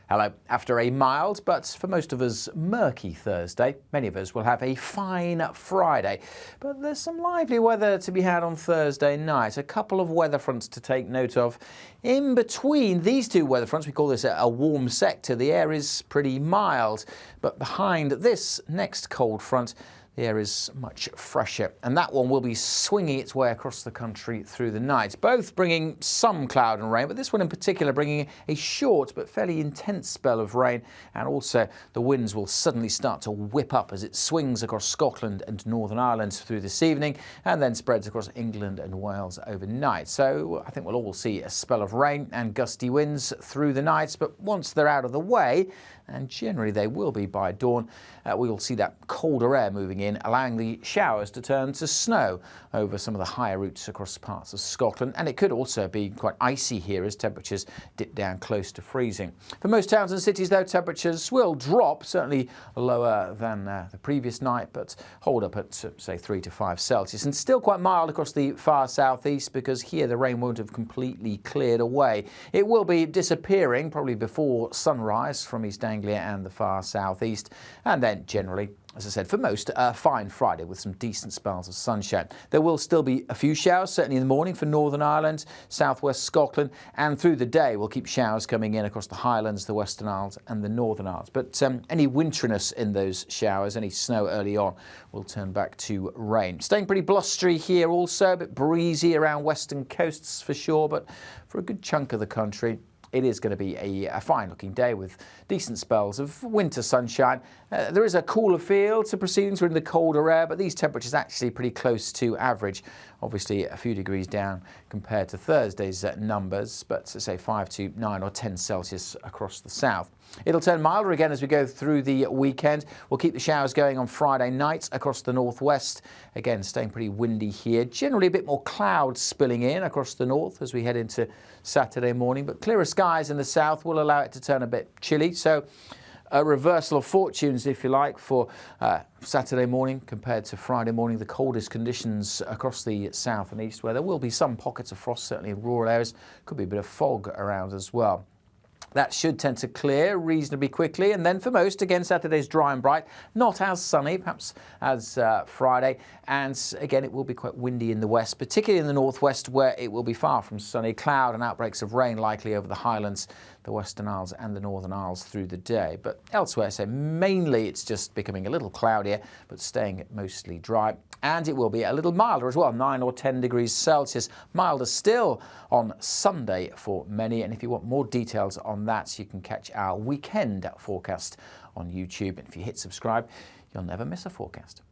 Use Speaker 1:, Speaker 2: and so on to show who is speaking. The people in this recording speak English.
Speaker 1: Hello. After a mild, but for most of us murky Thursday, many of us will have a fine Friday. But there's some lively weather to be had on Thursday night. A couple of weather fronts to take note of. In between these two weather fronts, we call this a warm sector. The air is pretty mild, but behind this next cold front, the air is much fresher, and that one will be swinging its way across the country through the night, both bringing some cloud and rain, but this one in particular bringing a short but fairly intense spell of rain, and also the winds will suddenly start to whip up as it swings across Scotland and Northern Ireland through this evening and then spreads across England and Wales overnight. So I think we'll all see a spell of rain and gusty winds through the night, but once they're out of the way, and generally they will be by dawn, we will see that colder air moving in, allowing the showers to turn to snow over some of the higher routes across parts of Scotland. And it could also be quite icy here as temperatures dip down close to freezing. For most towns and cities, though, temperatures will drop, certainly lower than the previous night, but hold up at, say, 3 to 5 Celsius. And still quite mild across the far southeast, because here the rain won't have completely cleared away. It will be disappearing probably before sunrise from East Anglia and the far southeast, and then generally, as I said, for most, a fine Friday with some decent spells of sunshine. There will still be a few showers, certainly in the morning for Northern Ireland, southwest Scotland, and through the day we'll keep showers coming in across the Highlands, the Western Isles and the Northern Isles. But any wintriness in those showers, any snow early on, will turn back to rain. Staying pretty blustery here also, a bit breezy around western coasts for sure, but for a good chunk of the country, it is going to be a fine-looking day with decent spells of winter sunshine. There is a cooler feel to proceedings. We're in the colder air, but these temperatures actually pretty close to average. Obviously, a few degrees down compared to Thursday's numbers, but say 5 to 9 or 10 Celsius across the south. It'll turn milder again as we go through the weekend. We'll keep the showers going on Friday night across the northwest. Again, staying pretty windy here. Generally a bit more cloud spilling in across the north as we head into Saturday morning, but clearer skies in the south will allow it to turn a bit chilly. So a reversal of fortunes, if you like, for Saturday morning compared to Friday morning. The coldest conditions across the south and east, where there will be some pockets of frost, certainly in rural areas. Could be a bit of fog around as well. That should tend to clear reasonably quickly, and then for most, again, Saturday's dry and bright, not as sunny perhaps as Friday, and again it will be quite windy in the west, particularly in the northwest, where it will be far from sunny. Cloud and outbreaks of rain likely over the Highlands, the Western Isles and the Northern Isles through the day, but elsewhere, so mainly it's just becoming a little cloudier, but staying mostly dry. And it will be a little milder as well, 9 or 10 degrees Celsius. Milder still on Sunday for many. And if you want more details on that, you can catch our weekend forecast on YouTube. And if you hit subscribe, you'll never miss a forecast.